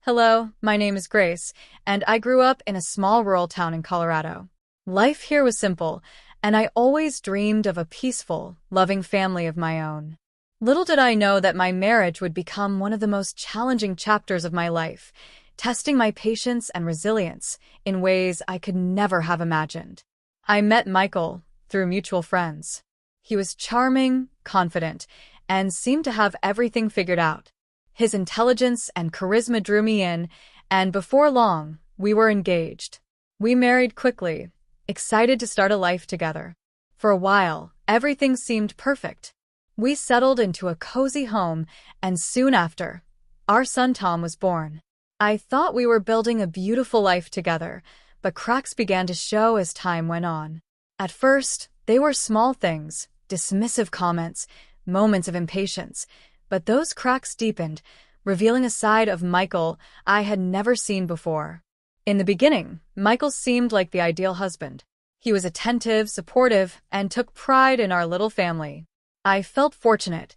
Hello, my name is Grace, and I grew up in a small rural town in Colorado. Life here was simple, and I always dreamed of a peaceful, loving family of my own. Little did I know that my marriage would become one of the most challenging chapters of my life, testing my patience and resilience in ways I could never have imagined. I met Michael through mutual friends. He was charming, confident, and seemed to have everything figured out. His intelligence and charisma drew me in, and before long, we were engaged. We married quickly, excited to start a life together. For a while, everything seemed perfect. We settled into a cozy home, and soon after, our son Tom was born. I thought we were building a beautiful life together, but cracks began to show as time went on. At first, they were small things, dismissive comments, moments of impatience, but those cracks deepened, revealing a side of Michael I had never seen before. In the beginning, Michael seemed like the ideal husband. He was attentive, supportive, and took pride in our little family. I felt fortunate,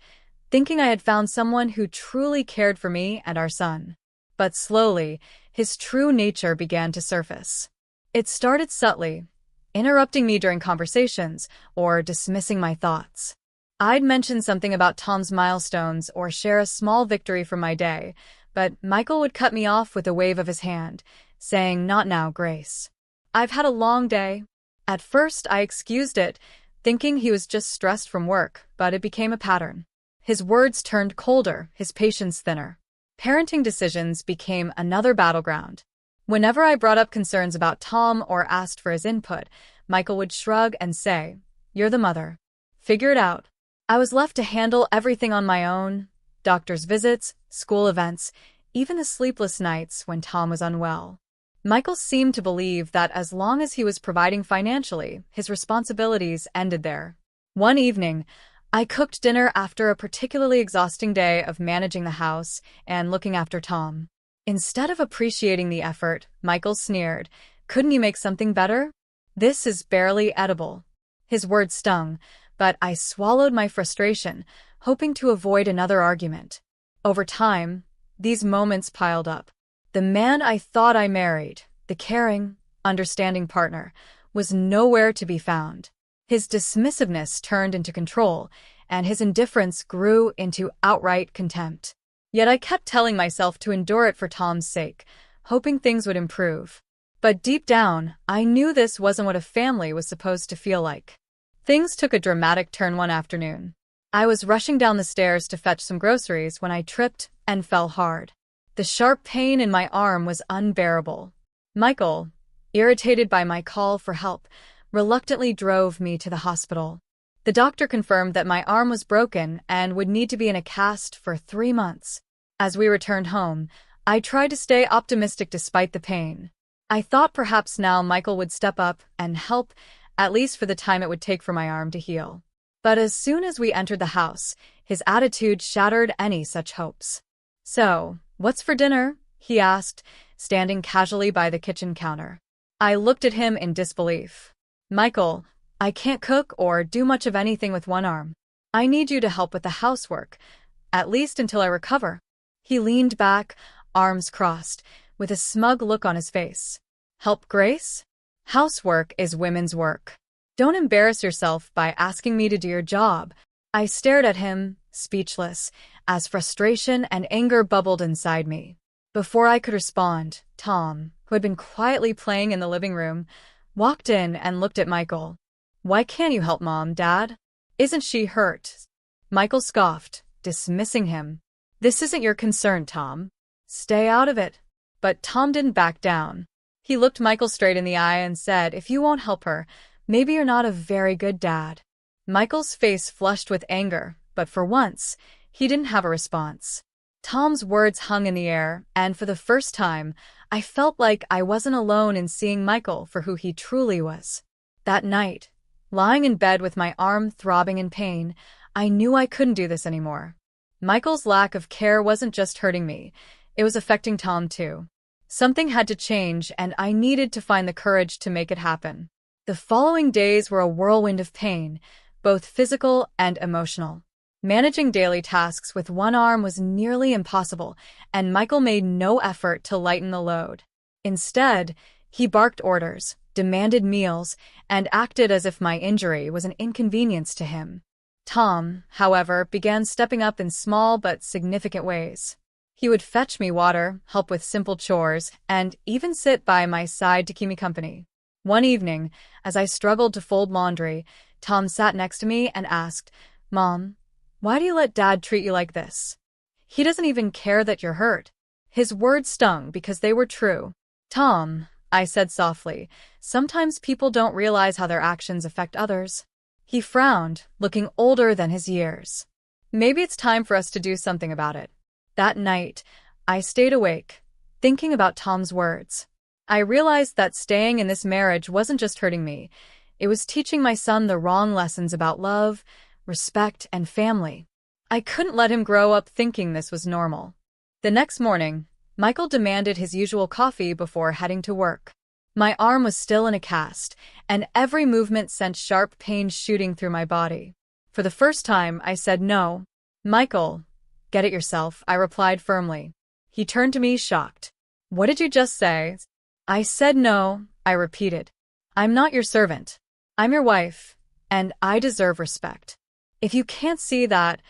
thinking I had found someone who truly cared for me and our son. But slowly, his true nature began to surface. It started subtly, interrupting me during conversations or dismissing my thoughts. I'd mention something about Tom's milestones or share a small victory from my day, but Michael would cut me off with a wave of his hand, saying, "Not now, Grace. I've had a long day." At first, I excused it, thinking he was just stressed from work, but it became a pattern. His words turned colder, his patience thinner. Parenting decisions became another battleground. Whenever I brought up concerns about Tom or asked for his input, Michael would shrug and say, "You're the mother. Figure it out." I was left to handle everything on my own: doctor's visits, school events, even the sleepless nights when Tom was unwell. Michael seemed to believe that as long as he was providing financially, his responsibilities ended there. One evening, I cooked dinner after a particularly exhausting day of managing the house and looking after Tom. Instead of appreciating the effort, Michael sneered, "Couldn't you make something better? This is barely edible." His words stung, but I swallowed my frustration, hoping to avoid another argument. Over time, these moments piled up. The man I thought I married, the caring, understanding partner, was nowhere to be found. His dismissiveness turned into control, and his indifference grew into outright contempt. Yet I kept telling myself to endure it for Tom's sake, hoping things would improve. But deep down, I knew this wasn't what a family was supposed to feel like. Things took a dramatic turn one afternoon. I was rushing down the stairs to fetch some groceries when I tripped and fell hard. The sharp pain in my arm was unbearable. Michael, irritated by my call for help, reluctantly drove me to the hospital. The doctor confirmed that my arm was broken and would need to be in a cast for 3 months. As we returned home, I tried to stay optimistic despite the pain. I thought perhaps now Michael would step up and help, at least for the time it would take for my arm to heal. But as soon as we entered the house, his attitude shattered any such hopes. "So, what's for dinner?" he asked, standing casually by the kitchen counter. I looked at him in disbelief. "Michael, I can't cook or do much of anything with one arm. I need you to help with the housework, at least until I recover." He leaned back, arms crossed, with a smug look on his face. "Help, Grace? Housework is women's work. Don't embarrass yourself by asking me to do your job." I stared at him, speechless, as frustration and anger bubbled inside me. Before I could respond, Tom, who had been quietly playing in the living room, walked in and looked at Michael. "Why can't you help Mom, Dad? Isn't she hurt?" Michael scoffed, dismissing him. "This isn't your concern, Tom. Stay out of it." But Tom didn't back down. He looked Michael straight in the eye and said, "If you won't help her, maybe you're not a very good dad." Michael's face flushed with anger, but for once, he didn't have a response. Tom's words hung in the air, and for the first time, I felt like I wasn't alone in seeing Michael for who he truly was. That night, lying in bed with my arm throbbing in pain, I knew I couldn't do this anymore. Michael's lack of care wasn't just hurting me, it was affecting Tom too. Something had to change, and I needed to find the courage to make it happen. The following days were a whirlwind of pain, both physical and emotional. Managing daily tasks with one arm was nearly impossible, and Michael made no effort to lighten the load. Instead, he barked orders, demanded meals, and acted as if my injury was an inconvenience to him. Tom, however, began stepping up in small but significant ways. He would fetch me water, help with simple chores, and even sit by my side to keep me company. One evening, as I struggled to fold laundry, Tom sat next to me and asked, "Mom, why do you let Dad treat you like this? He doesn't even care that you're hurt." His words stung because they were true. "Tom," I said softly, "sometimes people don't realize how their actions affect others." He frowned, looking older than his years. "Maybe it's time for us to do something about it." That night, I stayed awake, thinking about Tom's words. I realized that staying in this marriage wasn't just hurting me. It was teaching my son the wrong lessons about love, respect, and family. I couldn't let him grow up thinking this was normal. The next morning, Michael demanded his usual coffee before heading to work. My arm was still in a cast, and every movement sent sharp pains shooting through my body. For the first time, I said no. "Michael, get it yourself," I replied firmly. He turned to me, shocked. "What did you just say?" "I said no," I repeated. "I'm not your servant. I'm your wife, and I deserve respect. If you can't see that,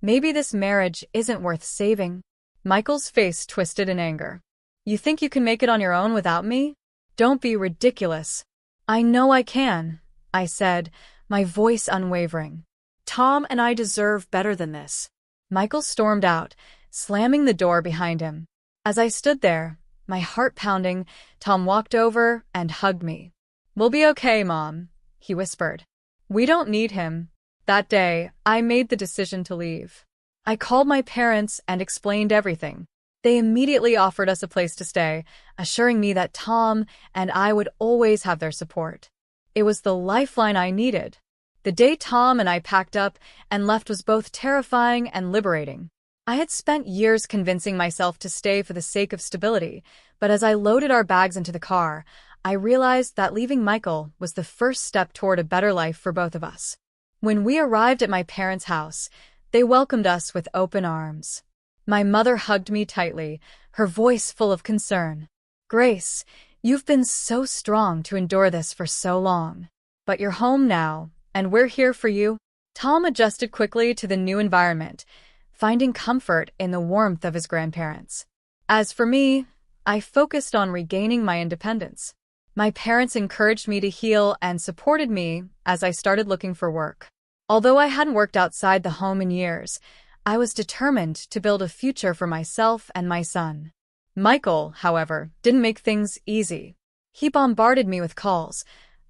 maybe this marriage isn't worth saving." Michael's face twisted in anger. "You think you can make it on your own without me? Don't be ridiculous." "I know I can," I said, my voice unwavering. "Tom and I deserve better than this." Michael stormed out, slamming the door behind him. As I stood there, my heart pounding, Tom walked over and hugged me. "We'll be okay, Mom," he whispered. "We don't need him." That day, I made the decision to leave. I called my parents and explained everything. They immediately offered us a place to stay, assuring me that Tom and I would always have their support. It was the lifeline I needed. The day Tom and I packed up and left was both terrifying and liberating. I had spent years convincing myself to stay for the sake of stability, but as I loaded our bags into the car, I realized that leaving Michael was the first step toward a better life for both of us. When we arrived at my parents' house, they welcomed us with open arms. My mother hugged me tightly, her voice full of concern. "Grace, you've been so strong to endure this for so long. But you're home now, and we're here for you." Tom adjusted quickly to the new environment, finding comfort in the warmth of his grandparents. As for me, I focused on regaining my independence. My parents encouraged me to heal and supported me as I started looking for work. Although I hadn't worked outside the home in years, I was determined to build a future for myself and my son. Michael, however, didn't make things easy. He bombarded me with calls,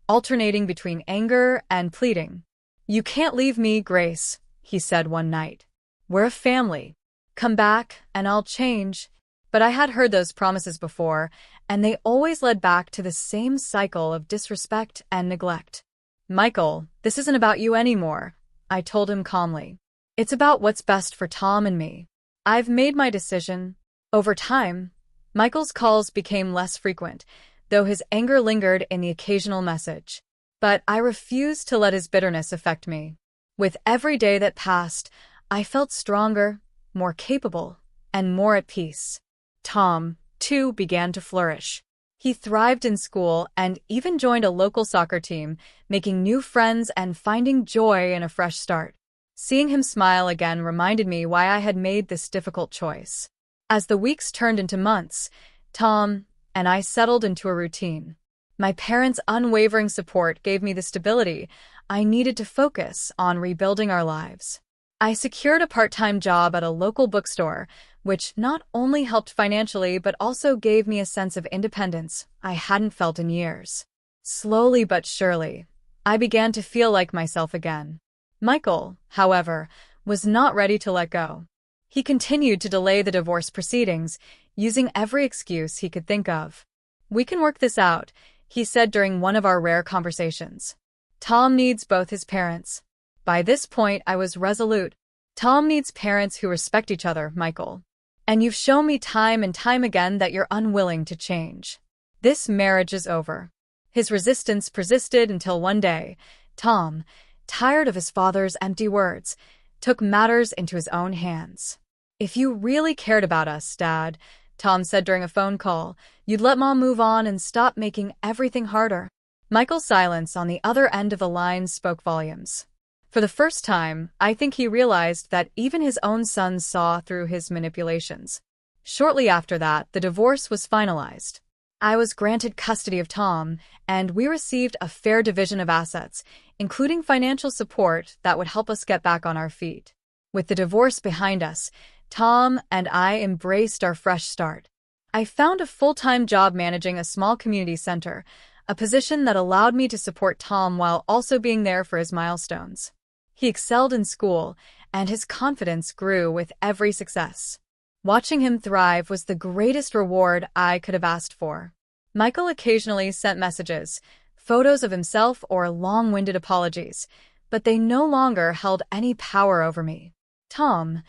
alternating between anger and pleading. "You can't leave me, Grace," he said one night. "We're a family. Come back, and I'll change." But I had heard those promises before, and they always led back to the same cycle of disrespect and neglect. "Michael, this isn't about you anymore," I told him calmly. "It's about what's best for Tom and me. I've made my decision." Over time, Michael's calls became less frequent, though his anger lingered in the occasional message. But I refused to let his bitterness affect me. With every day that passed, I felt stronger, more capable, and more at peace. Tom, too, began to flourish. He thrived in school and even joined a local soccer team, making new friends and finding joy in a fresh start. Seeing him smile again reminded me why I had made this difficult choice. As the weeks turned into months, Tom and I settled into a routine. My parents' unwavering support gave me the stability I needed to focus on rebuilding our lives. I secured a part-time job at a local bookstore, which not only helped financially but also gave me a sense of independence I hadn't felt in years. Slowly but surely, I began to feel like myself again. Michael, however, was not ready to let go. He continued to delay the divorce proceedings, using every excuse he could think of. "We can work this out," he said during one of our rare conversations. "Tom needs both his parents." By this point, I was resolute. "Tom needs parents who respect each other, Michael. And you've shown me time and time again that you're unwilling to change. This marriage is over." His resistance persisted until one day, Tom, tired of his father's empty words, took matters into his own hands. "If you really cared about us, Dad," Tom said during a phone call, "you'd let Mom move on and stop making everything harder." Michael's silence on the other end of the line spoke volumes. For the first time, I think he realized that even his own son saw through his manipulations. Shortly after that, the divorce was finalized. I was granted custody of Tom, and we received a fair division of assets, including financial support that would help us get back on our feet. With the divorce behind us, Tom and I embraced our fresh start. I found a full-time job managing a small community center, a position that allowed me to support Tom while also being there for his milestones. He excelled in school, and his confidence grew with every success. Watching him thrive was the greatest reward I could have asked for. Michael occasionally sent messages, photos of himself, or long-winded apologies, but they no longer held any power over me. Tom,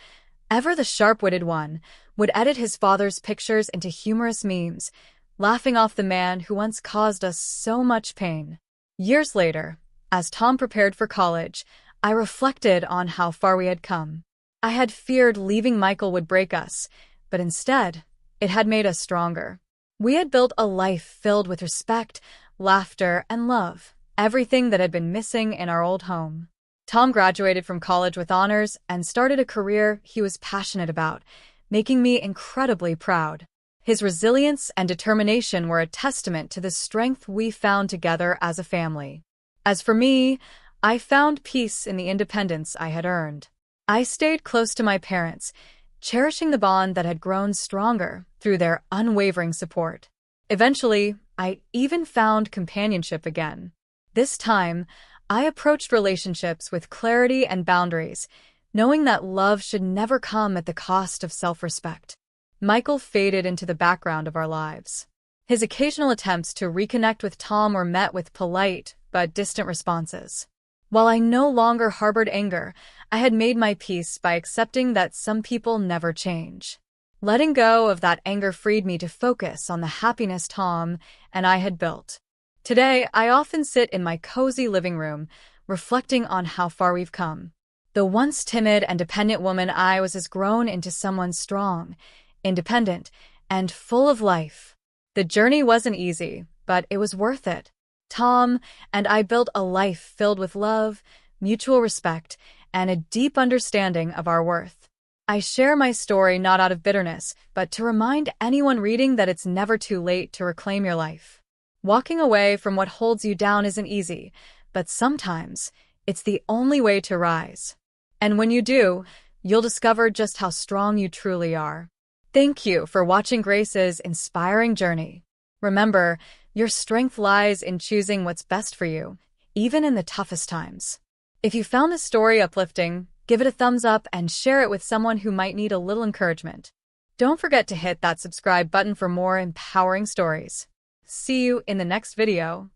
ever the sharp-witted one, would edit his father's pictures into humorous memes, laughing off the man who once caused us so much pain. Years later, as Tom prepared for college, I reflected on how far we had come. I had feared leaving Michael would break us, but instead, it had made us stronger. We had built a life filled with respect, laughter, and love, everything that had been missing in our old home. Tom graduated from college with honors and started a career he was passionate about, making me incredibly proud. His resilience and determination were a testament to the strength we found together as a family. As for me, I found peace in the independence I had earned. I stayed close to my parents, cherishing the bond that had grown stronger through their unwavering support. Eventually, I even found companionship again. This time, I approached relationships with clarity and boundaries, knowing that love should never come at the cost of self-respect. Michael faded into the background of our lives. His occasional attempts to reconnect with Tom were met with polite but distant responses. While I no longer harbored anger, I had made my peace by accepting that some people never change. Letting go of that anger freed me to focus on the happiness Tom and I had built. Today, I often sit in my cozy living room, reflecting on how far we've come. The once timid and dependent woman I was has grown into someone strong, independent, and full of life. The journey wasn't easy, but it was worth it. Tom and I built a life filled with love, mutual respect, and a deep understanding of our worth. I share my story not out of bitterness, but to remind anyone reading that it's never too late to reclaim your life. Walking away from what holds you down isn't easy, but sometimes it's the only way to rise. And when you do, you'll discover just how strong you truly are. Thank you for watching Grace's inspiring journey. Remember, your strength lies in choosing what's best for you, even in the toughest times. If you found this story uplifting, give it a thumbs up and share it with someone who might need a little encouragement. Don't forget to hit that subscribe button for more empowering stories. See you in the next video.